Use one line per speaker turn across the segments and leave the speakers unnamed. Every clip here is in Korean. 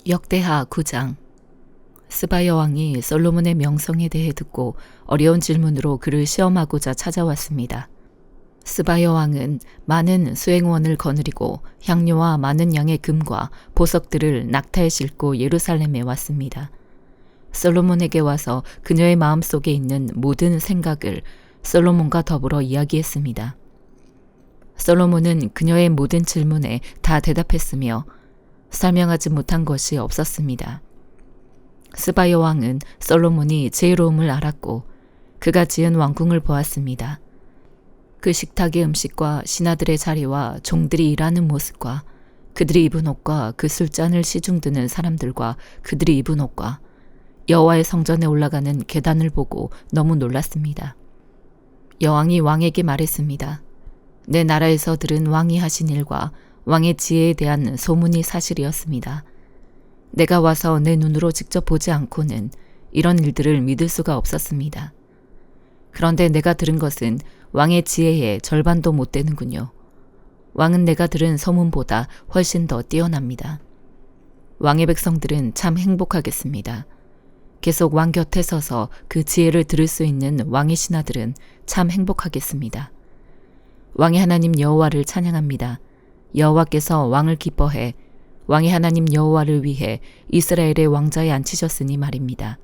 역대하 9장. 스바 여왕이 솔로몬의 명성에 대해 듣고 어려운 질문으로 그를 시험하고자 찾아왔습니다. 스바 여왕은 많은 수행원을 거느리고 향료와 많은 양의 금과 보석들을 낙타에 싣고 예루살렘에 왔습니다. 솔로몬에게 와서 그녀의 마음속에 있는 모든 생각을 솔로몬과 더불어 이야기했습니다. 솔로몬은 그녀의 모든 질문에 다 대답했으며 설명하지 못한 것이 없었습니다. 스바 여왕은 솔로몬이 지혜로움을 알았고 그가 지은 왕궁을 보았습니다. 그 식탁의 음식과 신하들의 자리와 종들이 일하는 모습과 그들이 입은 옷과 그 술잔을 시중드는 사람들과 그들이 입은 옷과 여호와의 성전에 올라가는 계단을 보고 너무 놀랐습니다. 여왕이 왕에게 말했습니다. 내 나라에서 들은 왕이 하신 일과 왕의 지혜에 대한 소문이 사실이었습니다. 내가 와서 내 눈으로 직접 보지 않고는 이런 일들을 믿을 수가 없었습니다. 그런데 내가 들은 것은 왕의 지혜의 절반도 못 되는군요. 왕은 내가 들은 소문보다 훨씬 더 뛰어납니다. 왕의 백성들은 참 행복하겠습니다. 계속 왕 곁에 서서 그 지혜를 들을 수 있는 왕의 신하들은 참 행복하겠습니다. 왕의 하나님 여호와를 찬양합니다. 여호와께서 왕을 기뻐해 왕의 하나님 여호와를 위해 이스라엘의 왕자에 앉히셨으니 말입니다.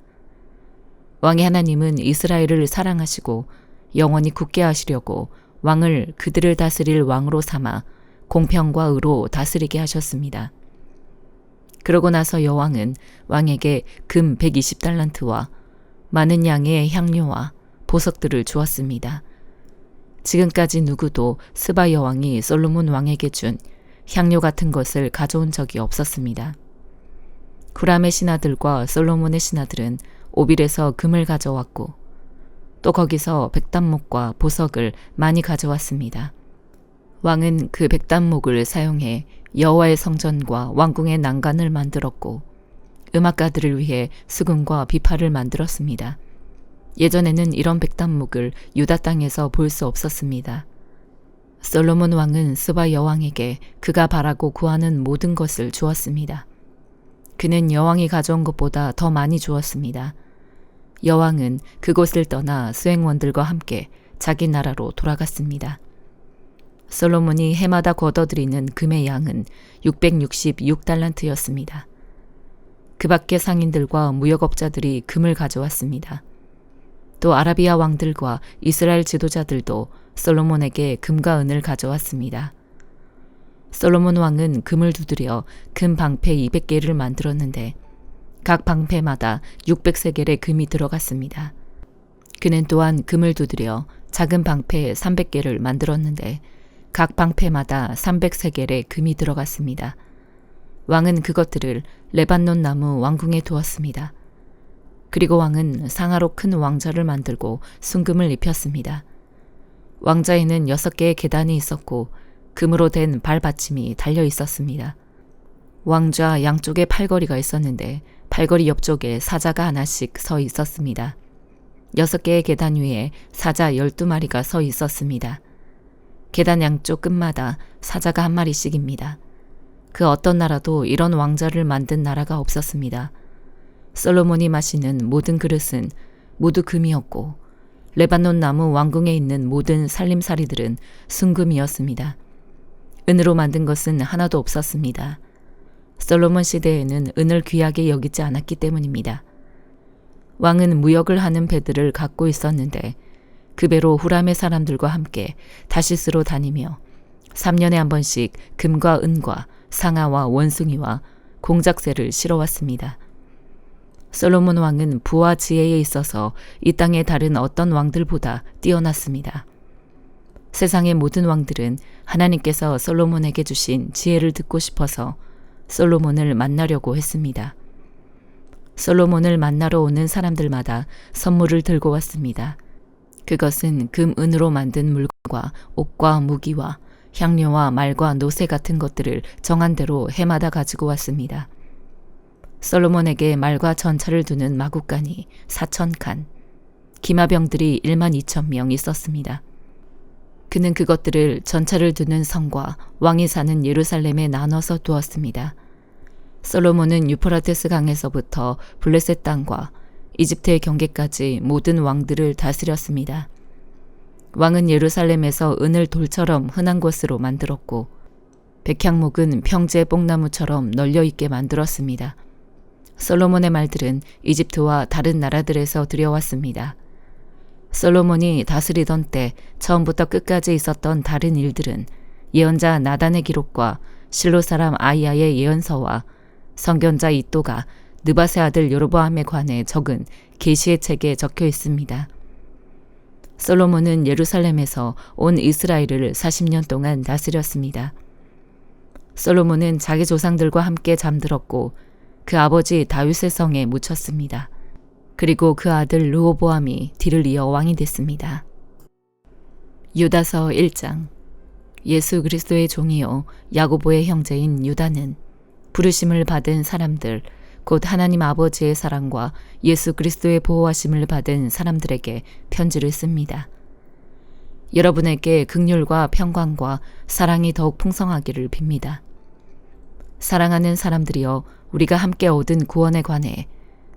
왕의 하나님은 이스라엘을 사랑하시고 영원히 굳게 하시려고 왕을 그들을 다스릴 왕으로 삼아 공평과 의로 다스리게 하셨습니다. 그러고 나서 여왕은 왕에게 금 120달란트와 많은 양의 향료와 보석들을 주었습니다. 지금까지 누구도 스바 여왕이 솔로몬 왕에게 준 향료 같은 것을 가져온 적이 없었습니다. 후람의 신하들과 솔로몬의 신하들은 오빌에서 금을 가져왔고 또 거기서 백단목과 보석을 많이 가져왔습니다. 왕은 그 백단목을 사용해 여호와의 성전과 왕궁의 난간을 만들었고 음악가들을 위해 수금과 비파를 만들었습니다. 예전에는 이런 백단목을 유다 땅에서 볼 수 없었습니다. 솔로몬 왕은 스바 여왕에게 그가 바라고 구하는 모든 것을 주었습니다. 그는 여왕이 가져온 것보다 더 많이 주었습니다. 여왕은 그곳을 떠나 수행원들과 함께 자기 나라로 돌아갔습니다. 솔로몬이 해마다 걷어들이는 금의 양은 666달란트였습니다. 그 밖에 상인들과 무역업자들이 금을 가져왔습니다. 또 아라비아 왕들과 이스라엘 지도자들도 솔로몬에게 금과 은을 가져왔습니다. 솔로몬 왕은 금을 두드려 금 방패 200개를 만들었는데 각 방패마다 600세겔의 금이 들어갔습니다. 그는 또한 금을 두드려 작은 방패 300개를 만들었는데 각 방패마다 300세겔의 금이 들어갔습니다. 왕은 그것들을 레반논 나무 왕궁에 두었습니다. 그리고 왕은 상하로 큰 왕좌를 만들고 순금을 입혔습니다. 왕좌에는 6개의 계단이 있었고 금으로 된 발받침이 달려 있었습니다. 왕좌 양쪽에 팔걸이가 있었는데 팔걸이 옆쪽에 사자가 하나씩 서 있었습니다. 6개의 계단 위에 사자 12마리가 서 있었습니다. 계단 양쪽 끝마다 사자가 한 마리씩입니다. 그 어떤 나라도 이런 왕좌를 만든 나라가 없었습니다. 솔로몬이 마시는 모든 그릇은 모두 금이었고 레바논 나무 왕궁에 있는 모든 살림살이들은 순금이었습니다. 은으로 만든 것은 하나도 없었습니다. 솔로몬 시대에는 은을 귀하게 여기지 않았기 때문입니다. 왕은 무역을 하는 배들을 갖고 있었는데 그 배로 후람의 사람들과 함께 다시스로 다니며 3년에 한 번씩 금과 은과 상아와 원숭이와 공작새를 실어왔습니다. 솔로몬 왕은 부와 지혜에 있어서 이 땅의 다른 어떤 왕들보다 뛰어났습니다. 세상의 모든 왕들은 하나님께서 솔로몬에게 주신 지혜를 듣고 싶어서 솔로몬을 만나려고 했습니다. 솔로몬을 만나러 오는 사람들마다 선물을 들고 왔습니다. 그것은 금, 은으로 만든 물건과 옷과 무기와 향료와 말과 노새 같은 것들을 정한 대로 해마다 가지고 왔습니다. 솔로몬에게 말과 전차를 두는 마구간이 4,000칸, 기마병들이 12,000명 있었습니다. 그는 그것들을 전차를 두는 성과 왕이 사는 예루살렘에 나눠서 두었습니다. 솔로몬은 유프라테스 강에서부터 블레셋 땅과 이집트의 경계까지 모든 왕들을 다스렸습니다. 왕은 예루살렘에서 은을 돌처럼 흔한 곳으로 만들었고 백향목은 평지의 뽕나무처럼 널려있게 만들었습니다. 솔로몬의 말들은 이집트와 다른 나라들에서 들여왔습니다. 솔로몬이 다스리던 때 처음부터 끝까지 있었던 다른 일들은 예언자 나단의 기록과 실로 사람 아이야의 예언서와 선견자 이또가 느밧의 아들 여로보암에 관해 적은 계시의 책에 적혀 있습니다. 솔로몬은 예루살렘에서 온 이스라엘을 40년 동안 다스렸습니다. 솔로몬은 자기 조상들과 함께 잠들었고 그 아버지 다윗의 성에 묻혔습니다. 그리고 그 아들 르호보암이 뒤를 이어 왕이 됐습니다. 유다서 1장. 예수 그리스도의 종이요 야고보의 형제인 유다는 부르심을 받은 사람들, 곧 하나님 아버지의 사랑과 예수 그리스도의 보호하심을 받은 사람들에게 편지를 씁니다. 여러분에게 긍휼과 평강과 사랑이 더욱 풍성하기를 빕니다. 사랑하는 사람들이여, 우리가 함께 얻은 구원에 관해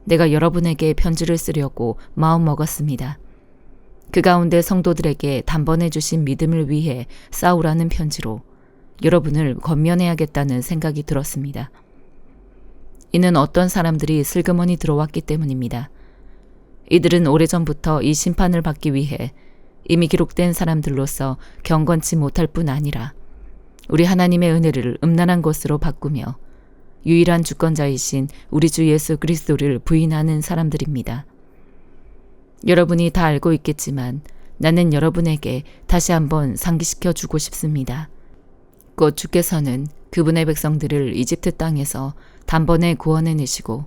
내가 여러분에게 편지를 쓰려고 마음먹었습니다. 그 가운데 성도들에게 단번에 주신 믿음을 위해 싸우라는 편지로 여러분을 권면해야겠다는 생각이 들었습니다. 이는 어떤 사람들이 슬그머니 들어왔기 때문입니다. 이들은 오래전부터 이 심판을 받기 위해 이미 기록된 사람들로서 경건치 못할 뿐 아니라 우리 하나님의 은혜를 음란한 것으로 바꾸며 유일한 주권자이신 우리 주 예수 그리스도를 부인하는 사람들입니다. 여러분이 다 알고 있겠지만 나는 여러분에게 다시 한번 상기시켜 주고 싶습니다. 곧 주께서는 그분의 백성들을 이집트 땅에서 단번에 구원해내시고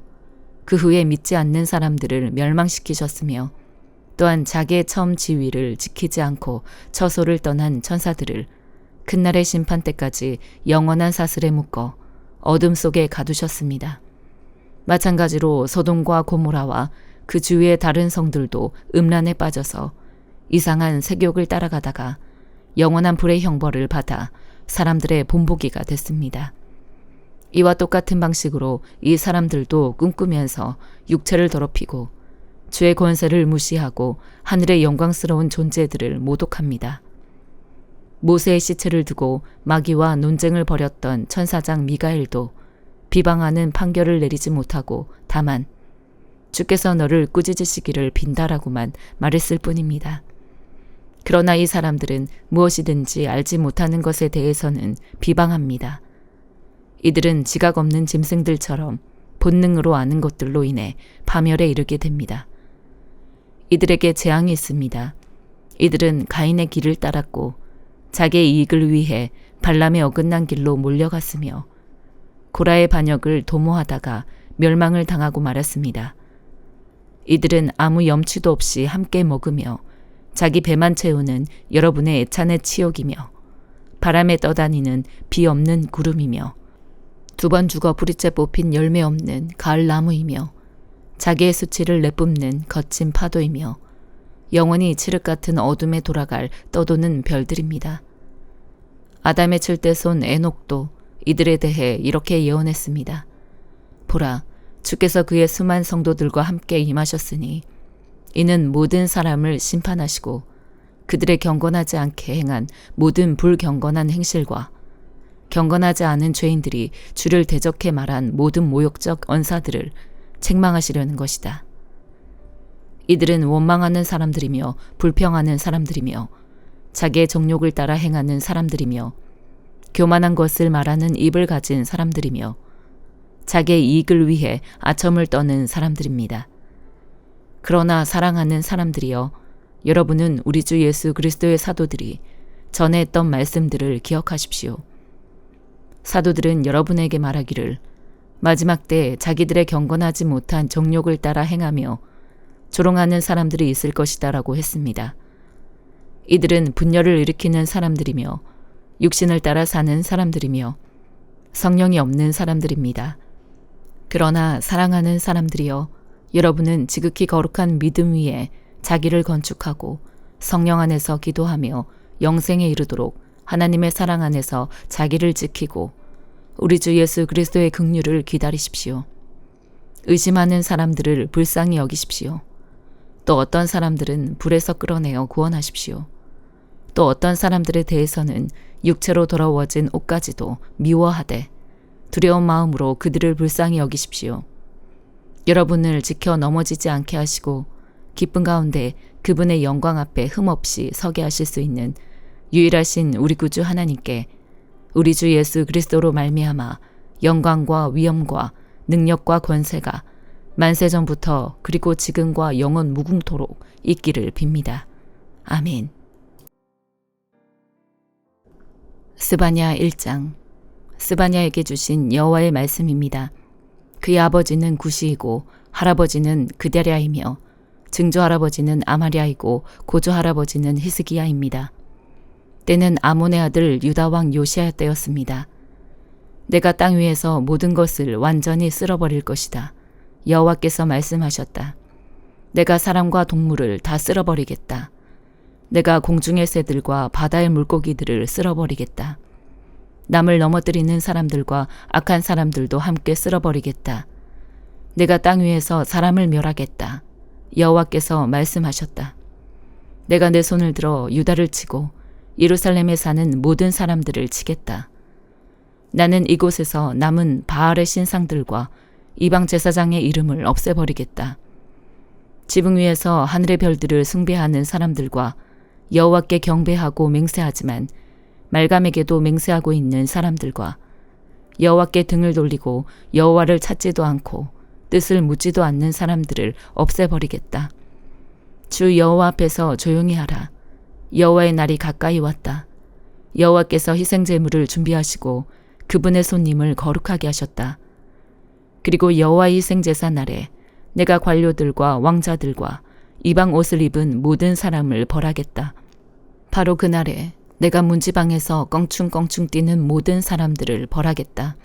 그 후에 믿지 않는 사람들을 멸망시키셨으며 또한 자기의 처음 지위를 지키지 않고 처소를 떠난 천사들을 그날의 심판 때까지 영원한 사슬에 묶어 어둠 속에 가두셨습니다. 마찬가지로 소돔과 고모라와 그 주위의 다른 성들도 음란에 빠져서 이상한 색욕을 따라가다가 영원한 불의 형벌을 받아 사람들의 본보기가 됐습니다. 이와 똑같은 방식으로 이 사람들도 꿈꾸면서 육체를 더럽히고 주의 권세를 무시하고 하늘의 영광스러운 존재들을 모독합니다. 모세의 시체를 두고 마귀와 논쟁을 벌였던 천사장 미가엘도 비방하는 판결을 내리지 못하고 다만 주께서 너를 꾸짖으시기를 빈다라고만 말했을 뿐입니다. 그러나 이 사람들은 무엇이든지 알지 못하는 것에 대해서는 비방합니다. 이들은 지각 없는 짐승들처럼 본능으로 아는 것들로 인해 파멸에 이르게 됩니다. 이들에게 재앙이 있습니다. 이들은 가인의 길을 따랐고 자기의 이익을 위해 발람의 어긋난 길로 몰려갔으며 고라의 반역을 도모하다가 멸망을 당하고 말았습니다. 이들은 아무 염치도 없이 함께 먹으며 자기 배만 채우는 여러분의 애찬의 치욕이며 바람에 떠다니는 비 없는 구름이며 두 번 죽어 뿌리째 뽑힌 열매 없는 가을 나무이며 자기의 수치를 내뿜는 거친 파도이며 영원히 칠흑 같은 어둠에 돌아갈 떠도는 별들입니다. 아담의 칠대손 에녹도 이들에 대해 이렇게 예언했습니다. 보라, 주께서 그의 수많은 성도들과 함께 임하셨으니 이는 모든 사람을 심판하시고 그들의 경건하지 않게 행한 모든 불경건한 행실과 경건하지 않은 죄인들이 주를 대적해 말한 모든 모욕적 언사들을 책망하시려는 것이다. 이들은 원망하는 사람들이며 불평하는 사람들이며 자기의 정욕을 따라 행하는 사람들이며 교만한 것을 말하는 입을 가진 사람들이며 자기의 이익을 위해 아첨을 떠는 사람들입니다. 그러나 사랑하는 사람들이여, 여러분은 우리 주 예수 그리스도의 사도들이 전에 했던 말씀들을 기억하십시오. 사도들은 여러분에게 말하기를 마지막 때 자기들의 경건하지 못한 정욕을 따라 행하며 조롱하는 사람들이 있을 것이다라고 했습니다. 이들은 분열을 일으키는 사람들이며 육신을 따라 사는 사람들이며 성령이 없는 사람들입니다. 그러나 사랑하는 사람들이여, 여러분은 지극히 거룩한 믿음 위에 자기를 건축하고 성령 안에서 기도하며 영생에 이르도록 하나님의 사랑 안에서 자기를 지키고 우리 주 예수 그리스도의 긍휼을 기다리십시오. 의심하는 사람들을 불쌍히 여기십시오. 또 어떤 사람들은 불에서 끌어내어 구원하십시오. 또 어떤 사람들에 대해서는 육체로 더러워진 옷까지도 미워하되 두려운 마음으로 그들을 불쌍히 여기십시오. 여러분을 지켜 넘어지지 않게 하시고 기쁨 가운데 그분의 영광 앞에 흠없이 서게 하실 수 있는 유일하신 우리 구주 하나님께 우리 주 예수 그리스도로 말미암아 영광과 위엄과 능력과 권세가 만세전부터 그리고 지금과 영원 무궁토록 있기를 빕니다. 아멘. 스바냐 1장. 스바냐에게 주신 여호와의 말씀입니다. 그의 아버지는 구시이고 할아버지는 그다랴이며 증조 할아버지는 아마랴이고 고조 할아버지는 히스기야입니다. 때는 아몬의 아들 유다 왕 요시야 때였습니다. 내가 땅 위에서 모든 것을 완전히 쓸어버릴 것이다. 여호와께서 말씀하셨다. 내가 사람과 동물을 다 쓸어버리겠다. 내가 공중의 새들과 바다의 물고기들을 쓸어버리겠다. 남을 넘어뜨리는 사람들과 악한 사람들도 함께 쓸어버리겠다. 내가 땅 위에서 사람을 멸하겠다. 여호와께서 말씀하셨다. 내가 내 손을 들어 유다를 치고 예루살렘에 사는 모든 사람들을 치겠다. 나는 이곳에서 남은 바알의 신상들과 이방 제사장의 이름을 없애버리겠다. 지붕 위에서 하늘의 별들을 숭배하는 사람들과 여호와께 경배하고 맹세하지만 말감에게도 맹세하고 있는 사람들과 여호와께 등을 돌리고 여호와를 찾지도 않고 뜻을 묻지도 않는 사람들을 없애버리겠다. 주 여호와 앞에서 조용히 하라. 여호와의 날이 가까이 왔다. 여호와께서 희생제물을 준비하시고 그분의 손님을 거룩하게 하셨다. 그리고 여호와의 희생제사 날에 내가 관료들과 왕자들과 이방 옷을 입은 모든 사람을 벌하겠다. 바로 그날에 내가 문지방에서 껑충껑충 뛰는 모든 사람들을 벌하겠다.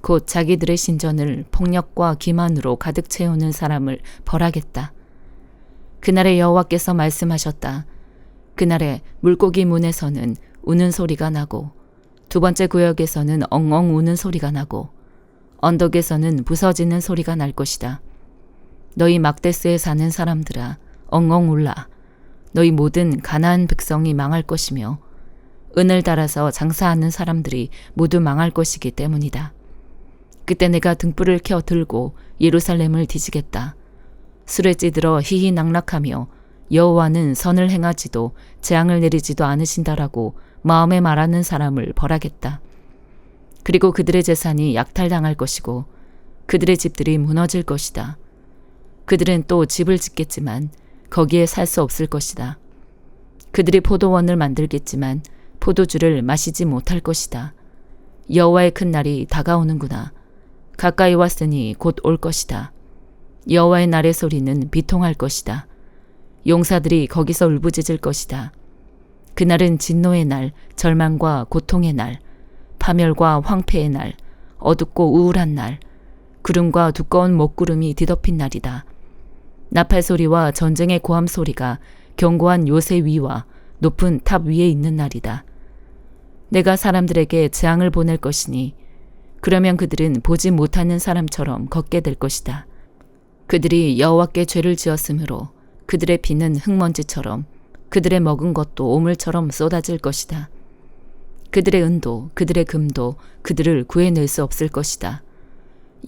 곧 자기들의 신전을 폭력과 기만으로 가득 채우는 사람을 벌하겠다. 그날에 여호와께서 말씀하셨다. 그날에 물고기 문에서는 우는 소리가 나고 두 번째 구역에서는 엉엉 우는 소리가 나고 언덕에서는 부서지는 소리가 날 것이다. 너희 막데스에 사는 사람들아 엉엉 울라. 너희 모든 가나안 백성이 망할 것이며 은을 달아서 장사하는 사람들이 모두 망할 것이기 때문이다. 그때 내가 등불을 켜 들고 예루살렘을 뒤지겠다. 술에 찌들어 희희낙낙하며 여호와는 선을 행하지도 재앙을 내리지도 않으신다라고 마음에 말하는 사람을 벌하겠다. 그리고 그들의 재산이 약탈당할 것이고 그들의 집들이 무너질 것이다. 그들은 또 집을 짓겠지만 거기에 살 수 없을 것이다. 그들이 포도원을 만들겠지만 포도주를 마시지 못할 것이다. 여호와의 큰 날이 다가오는구나. 가까이 왔으니 곧 올 것이다. 여호와의 날의 소리는 비통할 것이다. 용사들이 거기서 울부짖을 것이다. 그날은 진노의 날, 절망과 고통의 날, 파멸과 황폐의 날, 어둡고 우울한 날, 구름과 두꺼운 먹구름이 뒤덮인 날이다. 나팔 소리와 전쟁의 고함 소리가 견고한 요새 위와 높은 탑 위에 있는 날이다. 내가 사람들에게 재앙을 보낼 것이니 그러면 그들은 보지 못하는 사람처럼 걷게 될 것이다. 그들이 여호와께 죄를 지었으므로 그들의 피는 흙먼지처럼 그들의 먹은 것도 오물처럼 쏟아질 것이다. 그들의 은도 그들의 금도 그들을 구해낼 수 없을 것이다.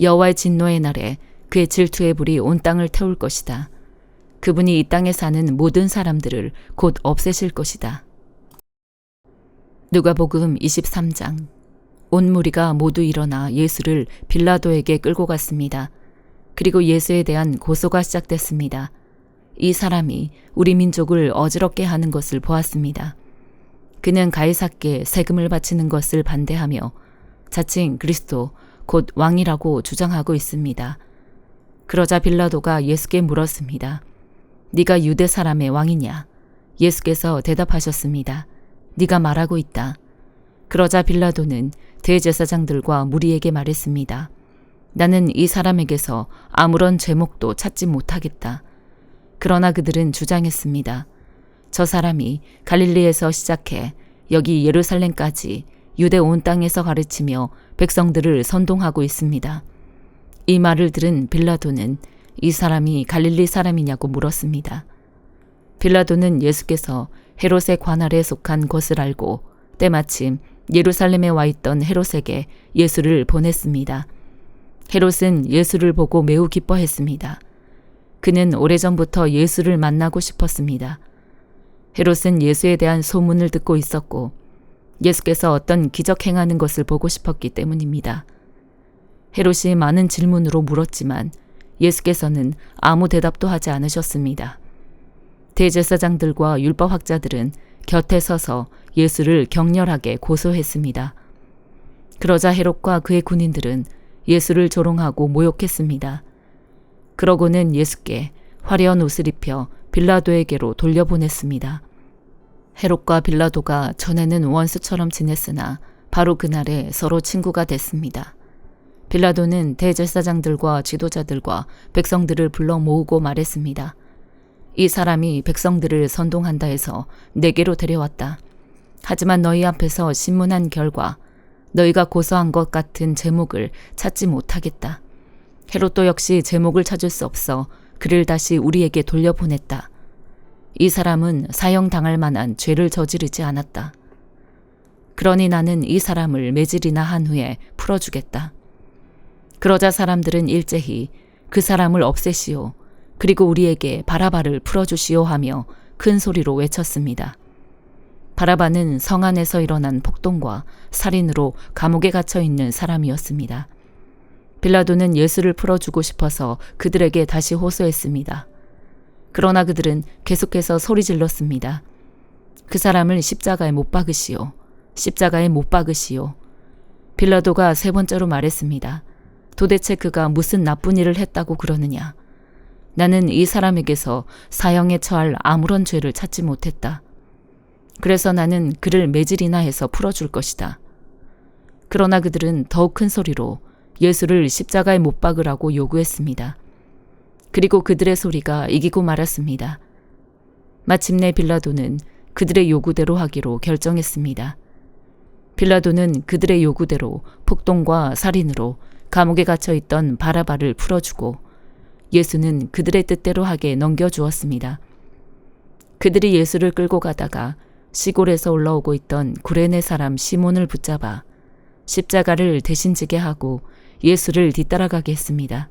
여호와의 진노의 날에 그의 질투의 불이 온 땅을 태울 것이다. 그분이 이 땅에 사는 모든 사람들을 곧 없애실 것이다. 누가복음 23장. 온 무리가 모두 일어나 예수를 빌라도에게 끌고 갔습니다. 그리고 예수에 대한 고소가 시작됐습니다. 이 사람이 우리 민족을 어지럽게 하는 것을 보았습니다. 그는 가이사께 세금을 바치는 것을 반대하며 자칭 그리스도 곧 왕이라고 주장하고 있습니다. 그러자 빌라도가 예수께 물었습니다. 네가 유대 사람의 왕이냐? 예수께서 대답하셨습니다. 네가 말하고 있다. 그러자 빌라도는 대제사장들과 무리에게 말했습니다. 나는 이 사람에게서 아무런 죄목도 찾지 못하겠다. 그러나 그들은 주장했습니다. 저 사람이 갈릴리에서 시작해 여기 예루살렘까지 유대 온 땅에서 가르치며 백성들을 선동하고 있습니다. 이 말을 들은 빌라도는 이 사람이 갈릴리 사람이냐고 물었습니다. 빌라도는 예수께서 헤롯의 관할에 속한 것을 알고 때마침 예루살렘에 와 있던 헤롯에게 예수를 보냈습니다. 헤롯은 예수를 보고 매우 기뻐했습니다. 그는 오래전부터 예수를 만나고 싶었습니다. 헤롯은 예수에 대한 소문을 듣고 있었고 예수께서 어떤 기적 행하는 것을 보고 싶었기 때문입니다. 헤롯이 많은 질문으로 물었지만 예수께서는 아무 대답도 하지 않으셨습니다. 대제사장들과 율법학자들은 곁에 서서 예수를 격렬하게 고소했습니다. 그러자 헤롯과 그의 군인들은 예수를 조롱하고 모욕했습니다. 그러고는 예수께 화려한 옷을 입혀 빌라도에게로 돌려보냈습니다. 헤롯과 빌라도가 전에는 원수처럼 지냈으나 바로 그날에 서로 친구가 됐습니다. 빌라도는 대제사장들과 지도자들과 백성들을 불러 모으고 말했습니다. 이 사람이 백성들을 선동한다 해서 내게로 데려왔다. 하지만 너희 앞에서 신문한 결과 너희가 고소한 것 같은 제목을 찾지 못하겠다. 헤롯도 역시 제목을 찾을 수 없어 그를 다시 우리에게 돌려보냈다. 이 사람은 사형당할 만한 죄를 저지르지 않았다. 그러니 나는 이 사람을 매질이나 한 후에 풀어주겠다. 그러자 사람들은 일제히 그 사람을 없애시오. 그리고 우리에게 바라바를 풀어주시오 하며 큰 소리로 외쳤습니다. 바라바는 성 안에서 일어난 폭동과 살인으로 감옥에 갇혀 있는 사람이었습니다. 빌라도는 예수를 풀어주고 싶어서 그들에게 다시 호소했습니다. 그러나 그들은 계속해서 소리 질렀습니다. 그 사람을 십자가에 못 박으시오. 십자가에 못 박으시오. 빌라도가 세 번째로 말했습니다. 도대체 그가 무슨 나쁜 일을 했다고 그러느냐. 나는 이 사람에게서 사형에 처할 아무런 죄를 찾지 못했다. 그래서 나는 그를 매질이나 해서 풀어줄 것이다. 그러나 그들은 더욱 큰 소리로 예수를 십자가에 못 박으라고 요구했습니다. 그리고 그들의 소리가 이기고 말았습니다. 마침내 빌라도는 그들의 요구대로 하기로 결정했습니다. 빌라도는 그들의 요구대로 폭동과 살인으로 감옥에 갇혀 있던 바라바를 풀어주고 예수는 그들의 뜻대로 하게 넘겨주었습니다. 그들이 예수를 끌고 가다가 시골에서 올라오고 있던 구레네 사람 시몬을 붙잡아 십자가를 대신 지게 하고 예수를 뒤따라가게 했습니다.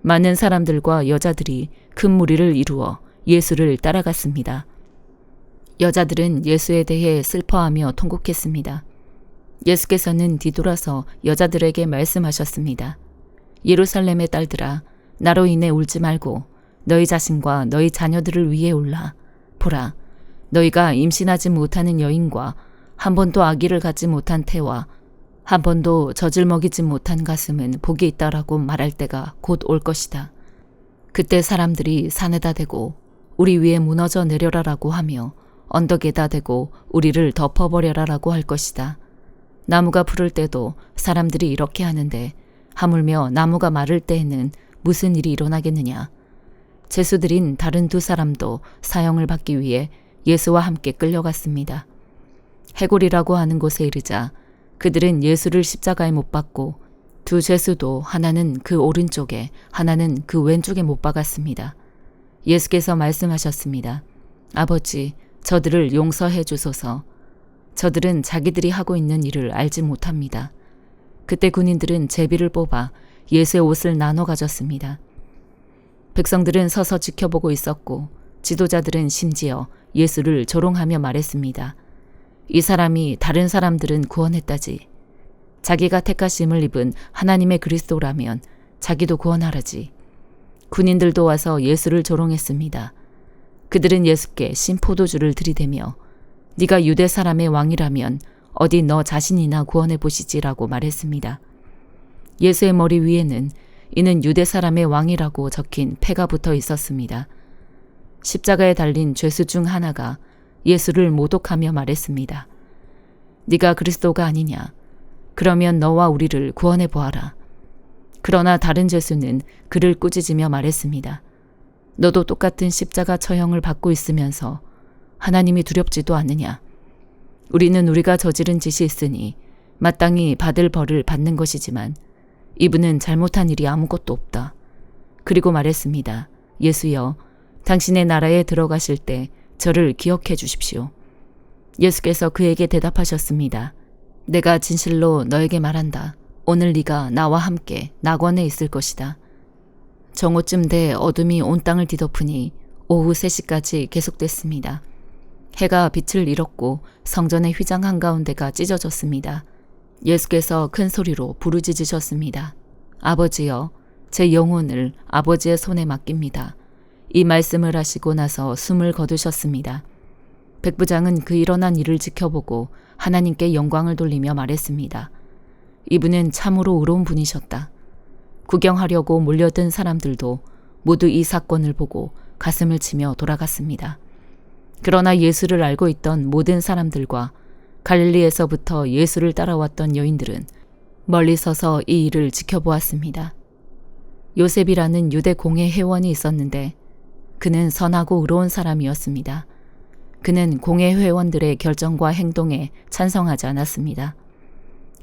많은 사람들과 여자들이 큰 무리를 이루어 예수를 따라갔습니다. 여자들은 예수에 대해 슬퍼하며 통곡했습니다. 예수께서는 뒤돌아서 여자들에게 말씀하셨습니다. 예루살렘의 딸들아, 나로 인해 울지 말고 너희 자신과 너희 자녀들을 위해 울라. 보라, 너희가 임신하지 못하는 여인과 한 번도 아기를 갖지 못한 태와 한 번도 젖을 먹이지 못한 가슴은 복이 있다라고 말할 때가 곧 올 것이다. 그때 사람들이 산에다 대고 우리 위에 무너져 내려라라고 하며 언덕에다 대고 우리를 덮어버려라라고 할 것이다. 나무가 푸를 때도 사람들이 이렇게 하는데 하물며 나무가 마를 때에는 무슨 일이 일어나겠느냐. 제수들인 다른 두 사람도 사형을 받기 위해 예수와 함께 끌려갔습니다. 해골이라고 하는 곳에 이르자 그들은 예수를 십자가에 못 박고 두 죄수도 하나는 그 오른쪽에 하나는 그 왼쪽에 못 박았습니다. 예수께서 말씀하셨습니다. 아버지, 저들을 용서해 주소서. 저들은 자기들이 하고 있는 일을 알지 못합니다. 그때 군인들은 제비를 뽑아 예수의 옷을 나눠 가졌습니다. 백성들은 서서 지켜보고 있었고 지도자들은 심지어 예수를 조롱하며 말했습니다. 이 사람이 다른 사람들은 구원했다지. 자기가 택하심을 입은 하나님의 그리스도라면 자기도 구원하라지. 군인들도 와서 예수를 조롱했습니다. 그들은 예수께 신포도주를 들이대며 네가 유대 사람의 왕이라면 어디 너 자신이나 구원해 보시지라고 말했습니다. 예수의 머리 위에는 이는 유대 사람의 왕이라고 적힌 패가 붙어 있었습니다. 십자가에 달린 죄수 중 하나가 예수를 모독하며 말했습니다. 네가 그리스도가 아니냐? 그러면 너와 우리를 구원해 보아라. 그러나 다른 죄수는 그를 꾸짖으며 말했습니다. 너도 똑같은 십자가 처형을 받고 있으면서 하나님이 두렵지도 않느냐? 우리는 우리가 저지른 짓이 있으니 마땅히 받을 벌을 받는 것이지만 이분은 잘못한 일이 아무것도 없다. 그리고 말했습니다. 예수여, 당신의 나라에 들어가실 때 저를 기억해 주십시오. 예수께서 그에게 대답하셨습니다. 내가 진실로 너에게 말한다. 오늘 네가 나와 함께 낙원에 있을 것이다. 정오쯤 돼 어둠이 온 땅을 뒤덮으니 오후 3시까지 계속됐습니다. 해가 빛을 잃었고 성전의 휘장 한가운데가 찢어졌습니다. 예수께서 큰 소리로 부르짖으셨습니다. 아버지여, 제 영혼을 아버지의 손에 맡깁니다. 이 말씀을 하시고 나서 숨을 거두셨습니다. 백부장은 그 일어난 일을 지켜보고 하나님께 영광을 돌리며 말했습니다. 이분은 참으로 의로운 분이셨다. 구경하려고 몰려든 사람들도 모두 이 사건을 보고 가슴을 치며 돌아갔습니다. 그러나 예수를 알고 있던 모든 사람들과 갈릴리에서부터 예수를 따라왔던 여인들은 멀리 서서 이 일을 지켜보았습니다. 요셉이라는 유대 공회 회원이 있었는데 그는 선하고 의로운 사람이었습니다. 그는 공회 회원들의 결정과 행동에 찬성하지 않았습니다.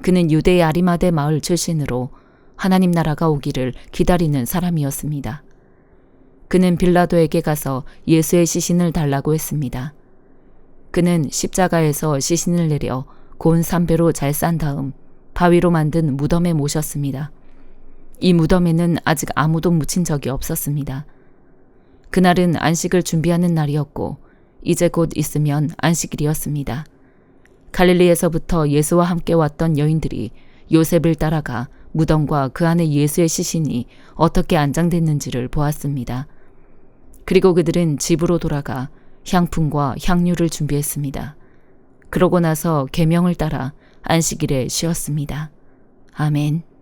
그는 유대의 아리마대 마을 출신으로 하나님 나라가 오기를 기다리는 사람이었습니다. 그는 빌라도에게 가서 예수의 시신을 달라고 했습니다. 그는 십자가에서 시신을 내려 고운 삼배로 잘 싼 다음 바위로 만든 무덤에 모셨습니다. 이 무덤에는 아직 아무도 묻힌 적이 없었습니다. 그날은 안식을 준비하는 날이었고 이제 곧 있으면 안식일이었습니다. 갈릴리에서부터 예수와 함께 왔던 여인들이 요셉을 따라가 무덤과 그 안에 예수의 시신이 어떻게 안장됐는지를 보았습니다. 그리고 그들은 집으로 돌아가 향품과 향유를 준비했습니다. 그러고 나서 계명을 따라 안식일에 쉬었습니다. 아멘.